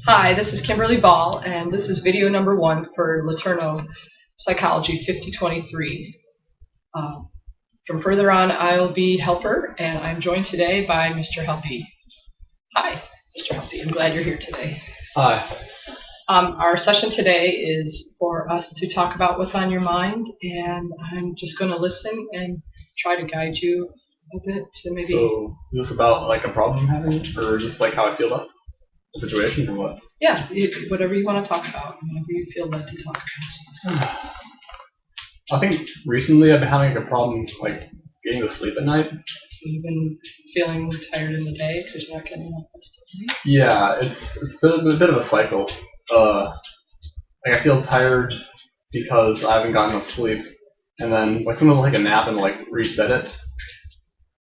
Hi, this is Kimberly Ball, and this is video number 1 for LETU Psychology 5023. From further on, I'll be Helper, and I'm joined today by Mr. Helpy. Hi, Mr. Helpy. I'm glad you're here today. Hi. Our session today is for us to talk about what's on your mind, and I'm just going to listen and try to guide you a bit to maybe... So, is this about like a problem I'm having, or just like how I feel about the situation, or what? Yeah, whatever you want to talk about, whatever you feel led to talk about. I think recently I've been having like a problem like getting to sleep at night. You've been feeling tired in the day because you're not getting enough rest at night? Yeah, it's been a bit of a cycle. Like I feel tired because I haven't gotten enough sleep, and then like sometimes I'll take a nap and like reset it,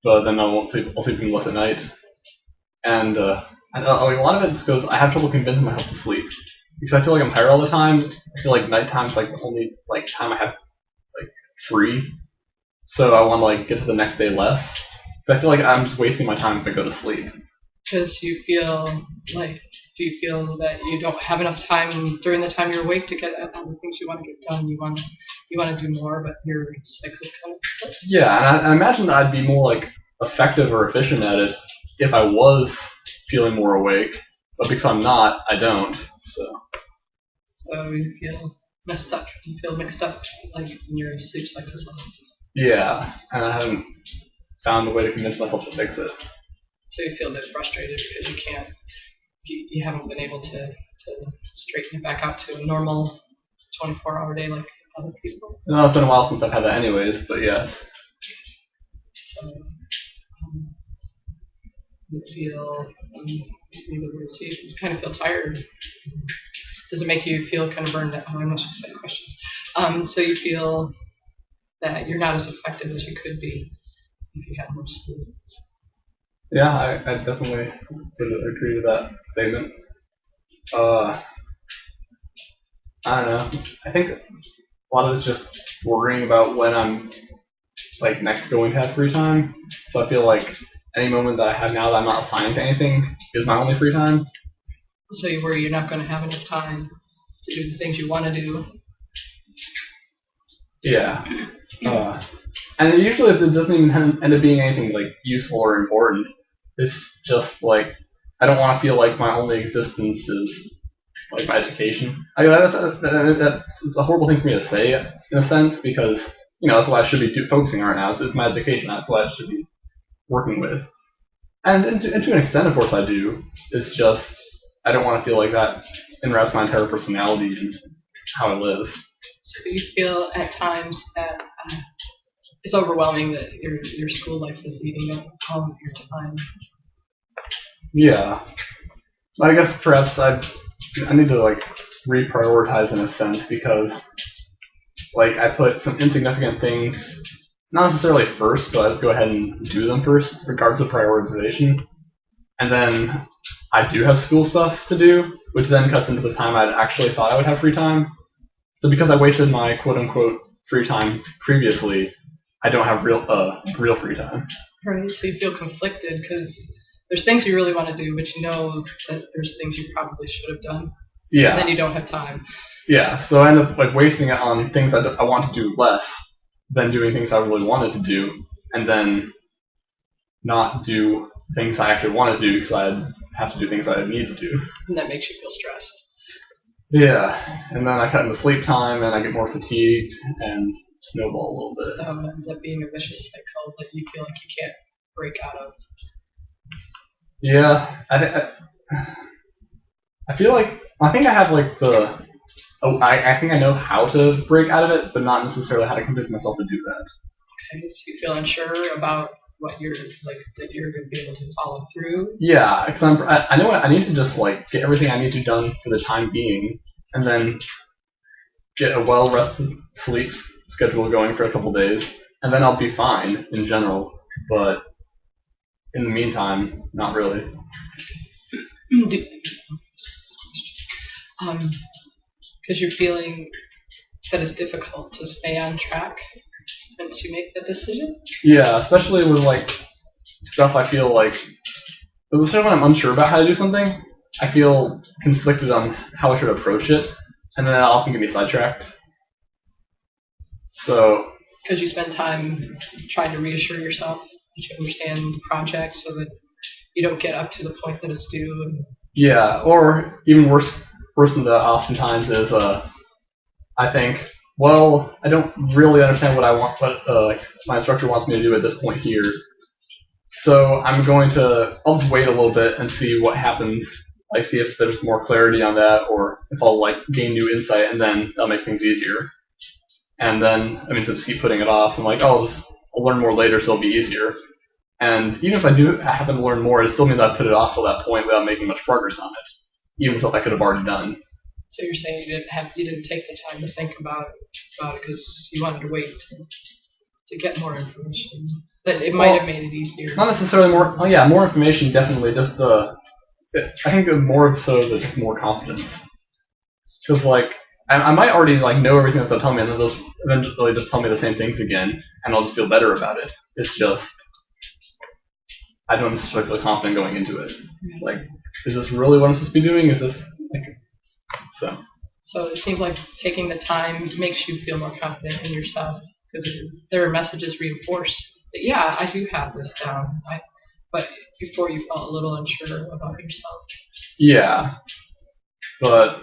but then I won't sleep. I'll sleep even less at night, and a lot of it just goes. I have trouble convincing myself to sleep because I feel like I'm tired all the time. I feel like nighttime's like the only like time I have like free, so I want to like get to the next day less. So I feel like I'm just wasting my time if I go to sleep. Because you feel like, do you feel that you don't have enough time during the time you're awake to get at all the things you want to get done? You want to do more, but your cycle's kind of... Yeah, and I imagine that I'd be more like effective or efficient at it if I was feeling more awake, but because I'm not, I don't. So you feel messed up. You feel mixed up, like in your sleep cycles. Yeah, and I haven't found a way to convince myself to fix it. So you feel a bit frustrated because you haven't been able to straighten it back out to a normal 24-hour day like other people. No, it's been a while since I've had that anyways, but yes. So you feel, you kind of feel tired. Does it make you feel kind of burned out? Oh, I'm not supposed to ask questions. So you feel that you're not as effective as you could be if you had more sleep. Yeah, I definitely would agree to that statement. I don't know. I think a lot of it's just worrying about when I'm like next going to have free time. So I feel like any moment that I have now that I'm not assigned to anything is my only free time. So you worry you're not going to have enough time to do the things you want to do. Yeah. And usually it doesn't even end up being anything like useful or important. It's just like I don't want to feel like my only existence is like my education. That's a horrible thing for me to say in a sense because that's what I should be focusing on right now. It's my education. That's what I should be working with. And to an extent, of course, I do. It's just I don't want to feel like that enwraps my entire personality and how I live. So you feel at times that it's overwhelming that your school life is eating up all of your time. Yeah. I guess perhaps I need to like reprioritize in a sense because like I put some insignificant things not necessarily first, but I just go ahead and do them first, regardless of prioritization. And then I do have school stuff to do, which then cuts into the time I'd actually thought I would have free time. So because I wasted my quote-unquote free time previously, I don't have real free time. Right, so you feel conflicted because there's things you really want to do, but you know that there's things you probably should have done. Yeah. And then you don't have time. Yeah, so I end up like wasting it on things I want to do less than doing things I really wanted to do, and then not do things I actually wanted to do because I have to do things I need to do. And that makes you feel stressed. Yeah, and then I cut into sleep time, and I get more fatigued, and snowball a little bit. So it ends up being a vicious cycle that you feel like you can't break out of. Yeah, I feel like I think I have like I think I know how to break out of it, but not necessarily how to convince myself to do that. Okay, so you feel unsure about what you're like that you're going to be able to follow through. Yeah, because I know I need to just like get everything I need to done for the time being, and then get a well-rested sleep schedule going for a couple days, and then I'll be fine in general. But in the meantime, not really. Because you're feeling that it's difficult to stay on track and to make that decision? Yeah, especially with like stuff I feel like, especially when I'm unsure about how to do something. I feel conflicted on how I should approach it, and then that often get me sidetracked. So Because you spend time trying to reassure yourself that you understand the project so that you don't get up to the point that it's due. And yeah, or even worse than that oftentimes is I think, well, I don't really understand what I want, what my instructor wants me to do at this point here. So I'll just wait a little bit and see what happens. Like, see if there's more clarity on that, or if I'll like gain new insight, and then that'll make things easier. And then, I mean, so just keep putting it off. I'm like, oh, I'll learn more later, so it'll be easier. And even if I do happen to learn more, it still means I put it off till that point without making much progress on it, even stuff I could have already done. so you're saying you didn't take the time to think about it because you wanted to wait to get more information. But it might have made it easier. Not necessarily more. Oh yeah, more information definitely. Just I think more so just more confidence. Because like I might already like know everything that they'll tell me, and then they'll eventually just tell me the same things again, and I'll just feel better about it. It's just I don't necessarily feel confident going into it. Like, is this really what I'm supposed to be doing? Is this like so? So it seems like taking the time makes you feel more confident in yourself because their messages reinforce that, yeah, I do have this down. But before you felt a little unsure about yourself. Yeah, but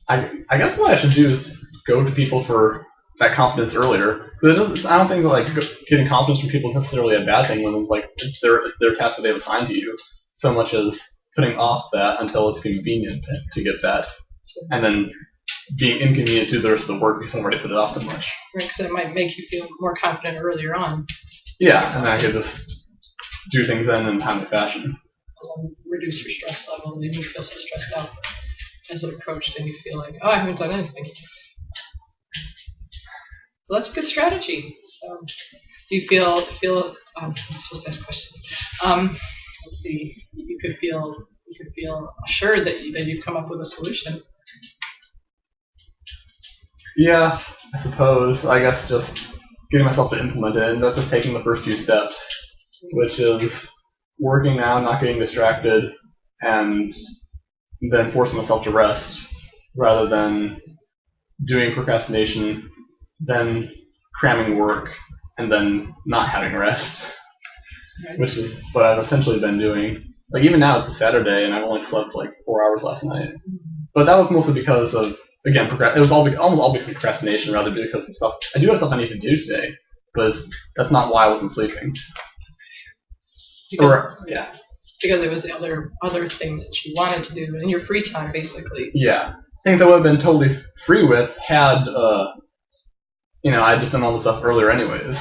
I guess what I should do is go to people for that confidence earlier. Because I don't think that like getting confidence from people is necessarily a bad thing when like it's their task that they've assigned to you, so much as putting off that until it's convenient to get that, and then being inconvenient to the rest of the work because I've already put it off so much. Right, because it might make you feel more confident earlier on. Yeah, and then I could just do things then in a timely fashion. Reduce your stress level, and you feel so stressed out as it approached, and you feel like, oh, I haven't done anything. Well, that's a good strategy. So, do you feel? I'm supposed to ask questions. Let's see. You could feel assured that you've come up with a solution. Yeah, I suppose. I guess just getting myself to implement it, and not just taking the first few steps, which is working now, not getting distracted, and then forcing myself to rest rather than doing procrastination, then cramming work, and then not having rest, which is what I've essentially been doing. Like, even now it's a Saturday and I've only slept like 4 hours last night. But that was mostly because of, again, it was almost all because of procrastination rather than because of stuff. I do have stuff I need to do today, but that's not why I wasn't sleeping. Because it was the other things that you wanted to do in your free time, basically. Yeah, things I would have been totally free with had, I just done all the stuff earlier anyways.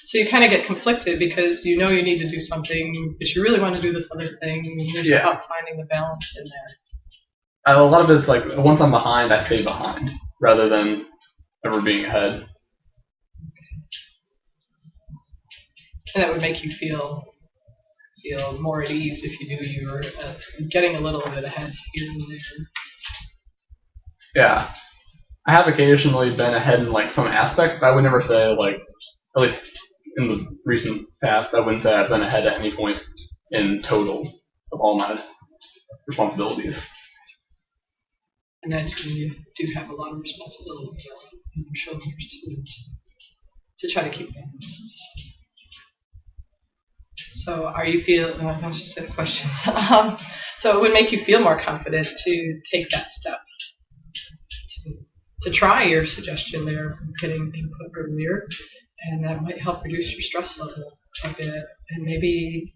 So you kind of get conflicted because you know you need to do something, but you really want to do this other thing. And there's about finding the balance in there. A lot of it's like once I'm behind, I stay behind rather than ever being ahead. And that would make you feel more at ease if you knew you were getting a little bit ahead here and there. Yeah, I have occasionally been ahead in like some aspects, but I would never say like, at least in the recent past, I wouldn't say I've been ahead at any point in total of all my responsibilities. And then you do have a lot of responsibility on your shoulders to try to keep balanced. So are you I should say questions. So it would make you feel more confident to take that step, to try your suggestion there of getting input earlier, and that might help reduce your stress level a bit, and maybe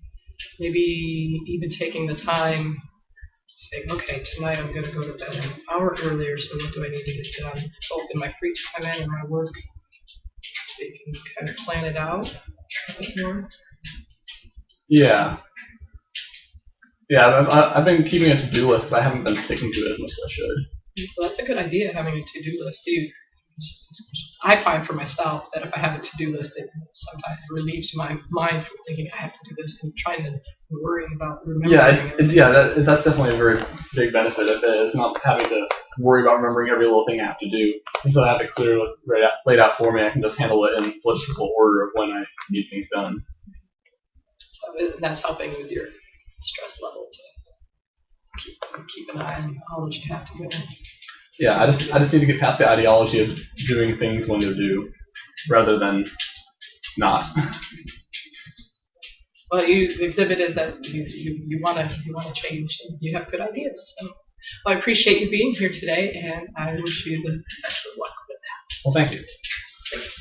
even taking the time, saying, okay, tonight I'm going to go to bed an hour earlier, so what do I need to get done, both in my free time and in my work, so you can kind of plan it out a bit more. Yeah, I've been keeping a to-do list, but I haven't been sticking to it as much as I should. Well, that's a good idea, having a to-do list. I find for myself that if I have a to-do list, it sometimes relieves my mind from thinking I have to do this and trying to worry about remembering. That's definitely a very big benefit of it. It's not having to worry about remembering every little thing I have to do. Instead of having it clearly laid out for me, I can just handle it in logistical order of when I need things done. So that's helping with your stress level to keep an eye on all that you have to do. Yeah, I just need to get past the ideology of doing things when they're due, rather than not. Well, you exhibited that you want to change, and you have good ideas. So, well, I appreciate you being here today, and I wish you the best of luck with that. Well, thank you. Thanks.